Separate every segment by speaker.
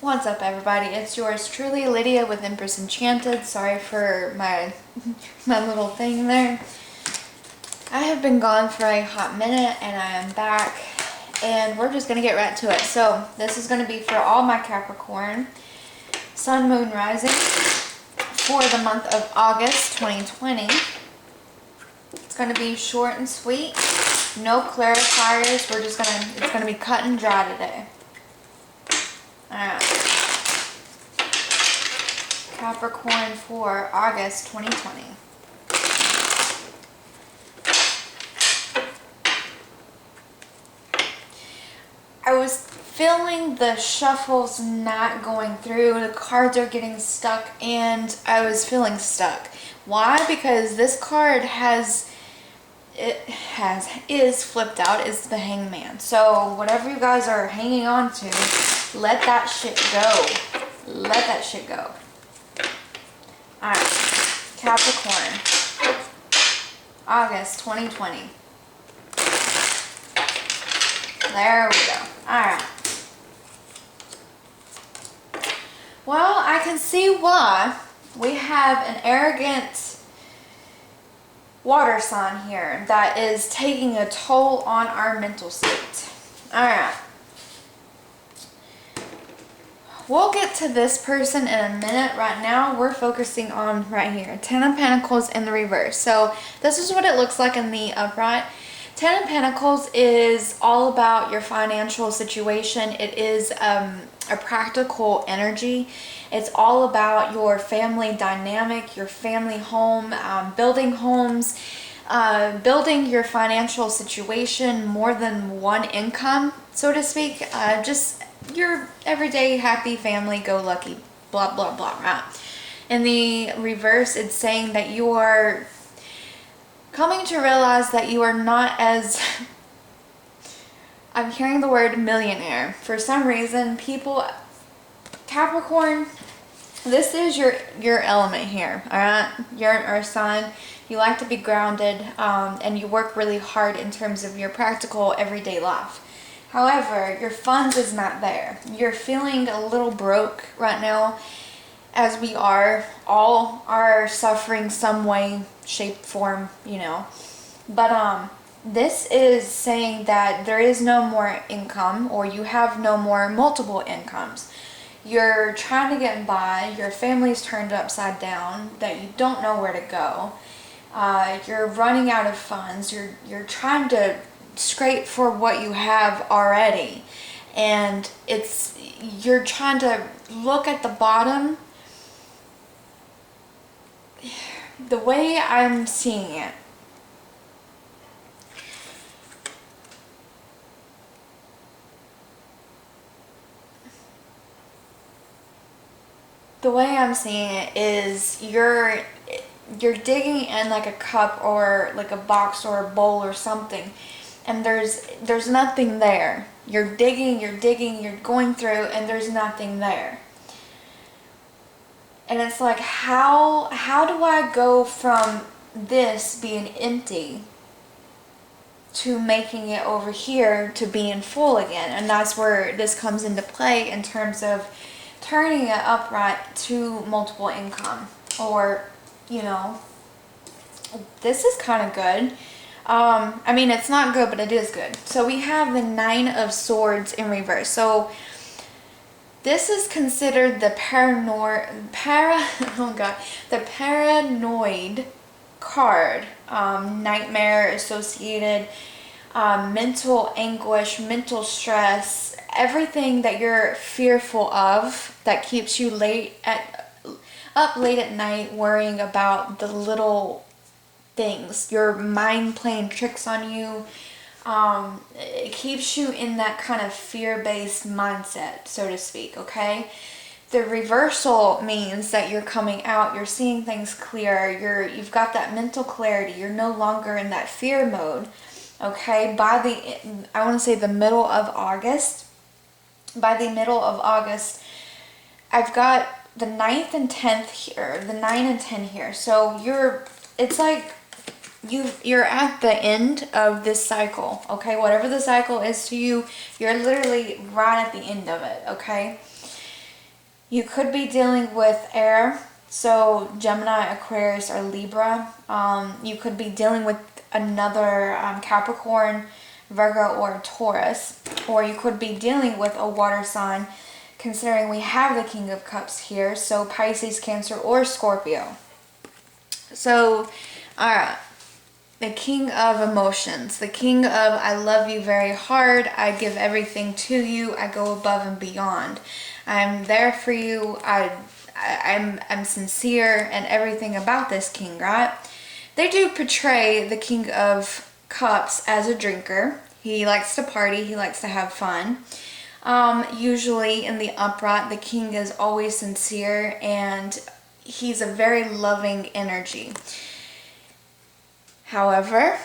Speaker 1: What's up, everybody? It's yours truly, Lydia with Empress Enchanted. Sorry for my little thing there. I have been gone for a hot minute and I am back, and we're just gonna get right to it. So this is gonna be for all my Capricorn Sun, Moon, Rising for the month of August 2020. It's gonna be short and sweet, no clarifiers. It's gonna be cut and dry today. Alright. Capricorn for August 2020. I was feeling the shuffles not going through. The cards are getting stuck and I was feeling stuck. Why? Because this card is flipped out, is the Hangman. So whatever you guys are hanging on to, let that shit go. Let that shit go. Alright, Capricorn, August 2020. There we go. Alright. Well, I can see why we have an arrogant water sign here that is taking a toll on our mental state. Alright. We'll get to this person in a minute. Right now, we're focusing on right here. Ten of Pentacles in the reverse. So this is what it looks like in the upright. Ten of Pentacles is all about your financial situation. It is a practical energy. It's all about your family dynamic, your family home, building homes, building your financial situation, more than one income, so to speak. Just your everyday happy family, go lucky, blah, blah, blah, right? In the reverse, it's saying that you are coming to realize that you are not as I'm hearing the word millionaire. For some reason, people, Capricorn, this is your element here, all right? You're an earth sign. You like to be grounded, and you work really hard in terms of your practical everyday life. However, your funds is not there. You're feeling a little broke right now, as we all are suffering some way, shape, form, you know. But this is saying that there is no more income, or you have no more multiple incomes. You're trying to get by, your family's turned upside down, that you don't know where to go. You're running out of funds. You're trying to scrape for what you have already, and you're trying to look at the bottom. The way I'm seeing it, is you're digging in like a cup or like a box or a bowl or something, and there's nothing there. You're digging, you're going through, and there's nothing there. And it's like, how do I go from this being empty to making it over here to being full again? And that's where this comes into play in terms of turning it upright to multiple income. Or, you know, this is kind of good. I mean, it's not good, but it is good. So we have the Nine of Swords in reverse. So this is considered the the paranoid card. Nightmare associated, mental anguish, mental stress, everything that you're fearful of that keeps you up late at night worrying about the little things. Your mind playing tricks on you. It keeps you in that kind of fear-based mindset, so to speak, okay? The reversal means that you're coming out, you're seeing things clear, you've got that mental clarity, you're no longer in that fear mode, okay? I want to say the middle of August, I've got the 9th and 10th here, the 9 and 10 here, so it's like you're at the end of this cycle, okay? Whatever the cycle is to you, you're literally right at the end of it, okay? You could be dealing with air, so Gemini, Aquarius, or Libra. You could be dealing with another Capricorn, Virgo, or Taurus. Or you could be dealing with a water sign, considering we have the King of Cups here, so Pisces, Cancer, or Scorpio. So, alright, the King of Emotions, the King of I love you very hard, I give everything to you, I go above and beyond. I'm there for you, I'm sincere, and everything about this king, right? They do portray the King of Cups as a drinker. He likes to party, he likes to have fun. Usually in the upright, the king is always sincere and he's a very loving energy. However,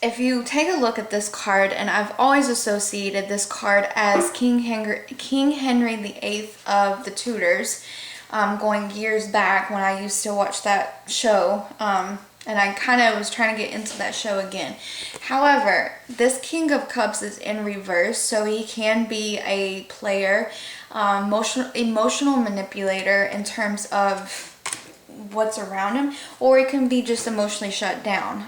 Speaker 1: if you take a look at this card, and I've always associated this card as King Henry VIII of the Tudors, going years back when I used to watch that show, and I kind of was trying to get into that show again. However, this King of Cups is in reverse, so he can be a player, emotional manipulator in terms of what's around him, or he can be just emotionally shut down.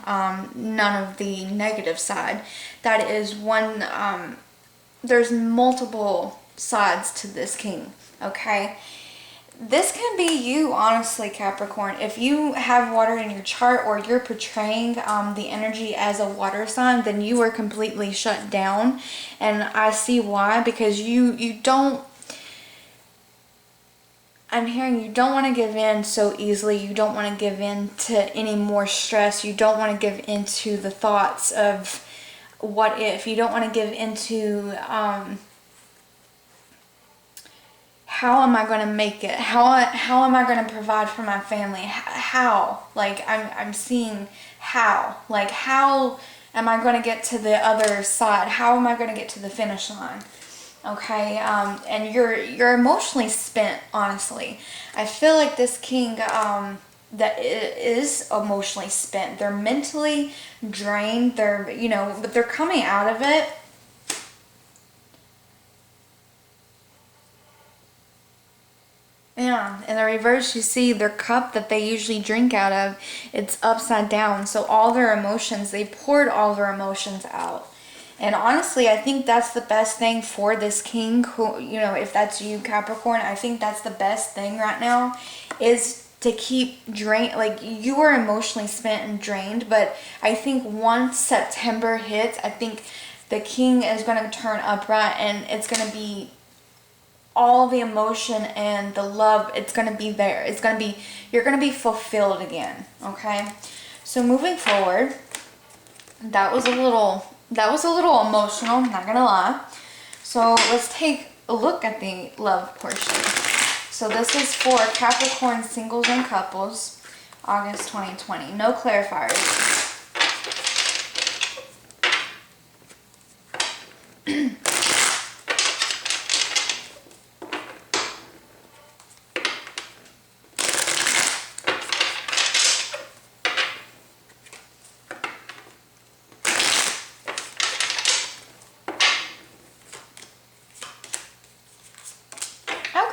Speaker 1: None of the negative side. That is one, there's multiple sides to this king, okay? This can be you, honestly, Capricorn. If you have water in your chart, or you're portraying the energy as a water sign, then you are completely shut down. And I see why, because you don't, I'm hearing you don't want to give in so easily. You don't want to give in to any more stress. You don't want to give into the thoughts of what if. You don't want to give into how am I going to make it? How am I going to provide for my family? How? Like, I'm seeing how. Like, how am I going to get to the other side? How am I going to get to the finish line? Okay, and you're emotionally spent, honestly. I feel like this king that is emotionally spent. They're mentally drained. They're, but they're coming out of it. Yeah, in the reverse, you see their cup that they usually drink out of, it's upside down. So all their emotions, they poured all their emotions out. And honestly, I think that's the best thing for this king, who, if that's you, Capricorn, I think that's the best thing right now, is to keep like, you are emotionally spent and drained, but I think once September hits, I think the king is going to turn upright, and it's going to be all the emotion and the love, it's going to be there. It's going to be, you're going to be fulfilled again, okay? So moving forward, that was a little emotional, I'm not gonna lie. So let's take a look at the love portion. So this is for Capricorn singles and couples, August 2020. No clarifiers.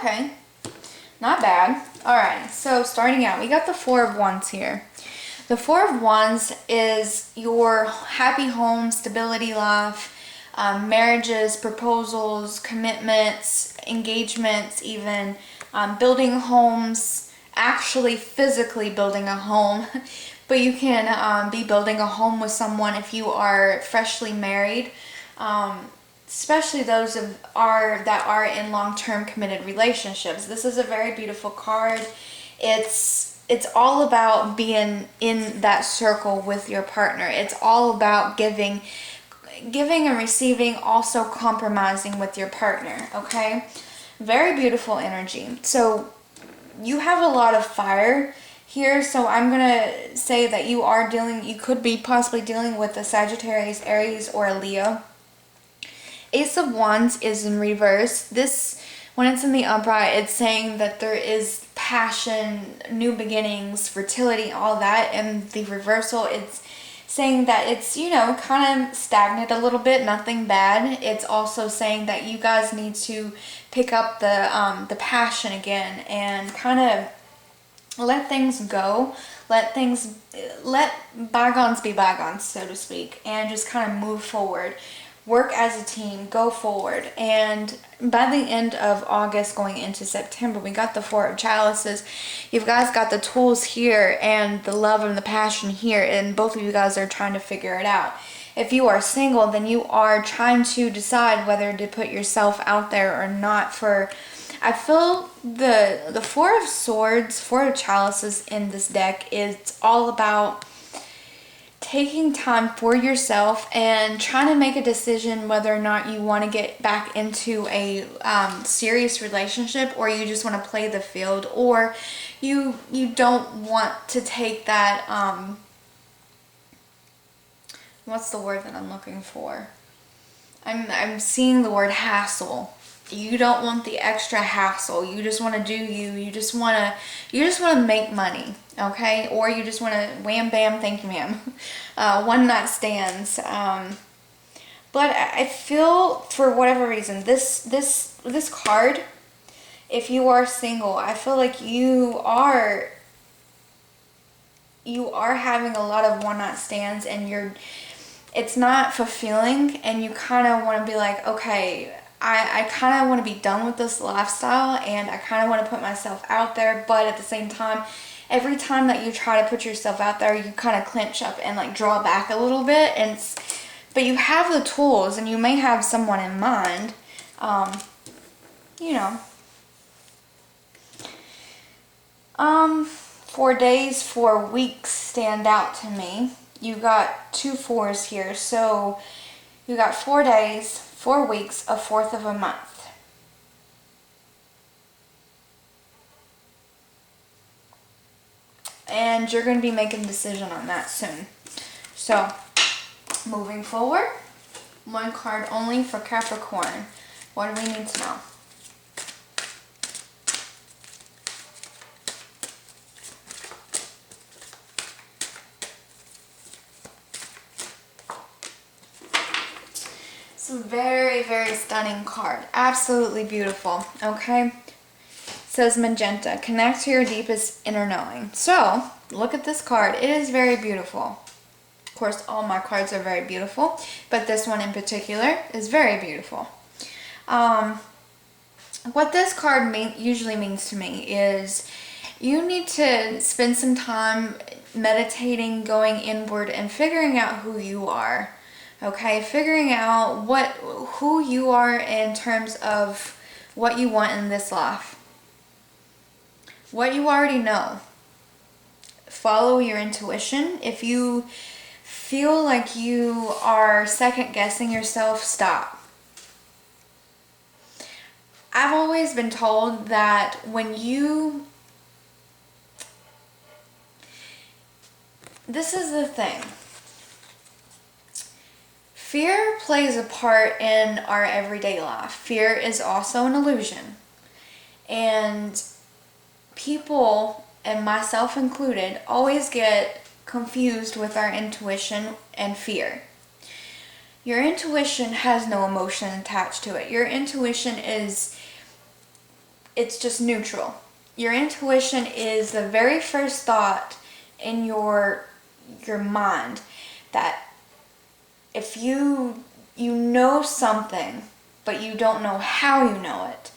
Speaker 1: Okay, not bad. Alright, so starting out, we got the Four of Wands here. The Four of Wands is your happy home, stability life, marriages, proposals, commitments, engagements, even building homes, actually physically building a home. But you can be building a home with someone if you are freshly married. Especially those that are in long-term committed relationships. This is a very beautiful card. It's all about being in that circle with your partner. It's all about giving and receiving, also compromising with your partner, okay? Very beautiful energy. So you have a lot of fire here, so I'm gonna say that you could be possibly dealing with a Sagittarius, Aries, or a Leo. Ace of Wands is in reverse. This, when it's in the upright, it's saying that there is passion, new beginnings, fertility, all that. And the reversal, it's saying that it's, you know, kind of stagnant a little bit, nothing bad. It's also saying that you guys need to pick up the passion again and kind of let things go, let bygones be bygones, so to speak, and just kind of move forward. Work as a team, go forward. And by the end of August going into September, we got the Four of Chalices. You guys got the tools here and the love and the passion here, and both of you guys are trying to figure it out. If you are single, then you are trying to decide whether to put yourself out there or not. For I feel the Four of Swords, Four of Chalices in this deck is all about taking time for yourself and trying to make a decision whether or not you want to get back into a serious relationship, or you just want to play the field, or you don't want to take that what's the word that I'm looking for? I'm seeing the word hassle. You don't want the extra hassle. You just want to do you. You just want to make money, okay? Or you just want to wham bam, thank you ma'am. One night stands. But I feel for whatever reason this card, if you are single, I feel like you are having a lot of one night stands, and it's not fulfilling, and you kind of want to be like, okay, I kind of want to be done with this lifestyle, and I kind of want to put myself out there, but at the same time, every time that you try to put yourself out there, you kind of clench up and like draw back a little bit, but you have the tools, and you may have someone in mind, you know. 4 days, 4 weeks stand out to me. You got 2 4s here, so you got 4 days, 4 weeks, a fourth of a month. And you're going to be making a decision on that soon. So, moving forward, 1 card only for Capricorn. What do we need to know? It's a very, very stunning card. Absolutely beautiful, okay? It says magenta. Connect to your deepest inner knowing. So, look at this card. It is very beautiful. Of course, all my cards are very beautiful, but this one in particular is very beautiful. What this card usually means to me is you need to spend some time meditating, going inward, and figuring out who you are. Okay, figuring out who you are in terms of what you want in this life. What you already know. Follow your intuition. If you feel like you are second guessing yourself, stop. I've always been told that this is the thing. Fear plays a part in our everyday life. Fear is also an illusion. And people, and myself included, always get confused with our intuition and fear. Your intuition has no emotion attached to it. Your intuition it's just neutral. Your intuition is the very first thought in your mind that if you know something, but you don't know how you know it,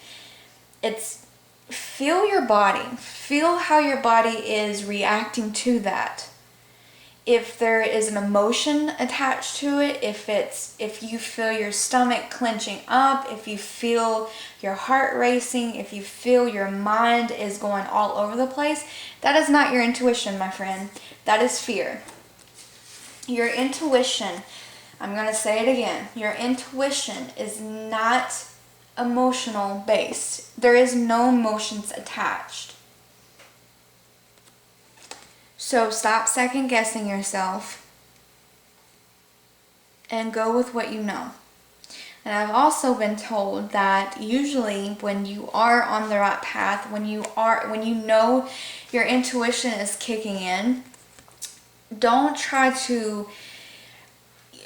Speaker 1: it's feel your body. Feel how your body is reacting to that. If there is an emotion attached to it, if you feel your stomach clenching up, if you feel your heart racing, if you feel your mind is going all over the place, that is not your intuition, my friend. That is fear. Your intuition, I'm going to say it again, your intuition is not emotional based. There is no emotions attached. So stop second guessing yourself and go with what you know. And I've also been told that usually when you are on the right path, when you know your intuition is kicking in, Don't try to,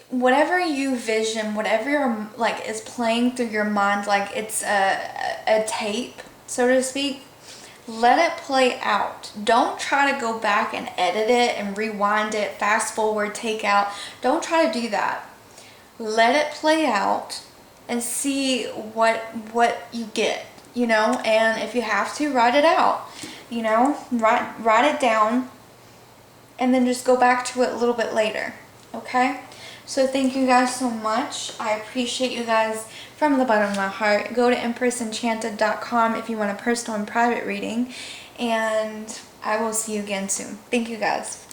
Speaker 1: whatever you vision, whatever you're, like, is playing through your mind, like it's a tape, so to speak, let it play out. Don't try to go back and edit it and rewind it, fast forward, take out. Don't try to do that. Let it play out and see what you get, you know. And if you have to, write it out, you know, write it down, and then just go back to it a little bit later. Okay, so thank you guys so much. I appreciate you guys from the bottom of my heart. Go to EmpressEnchanted.com if you want a personal and private reading, and I will see you again soon. Thank you guys.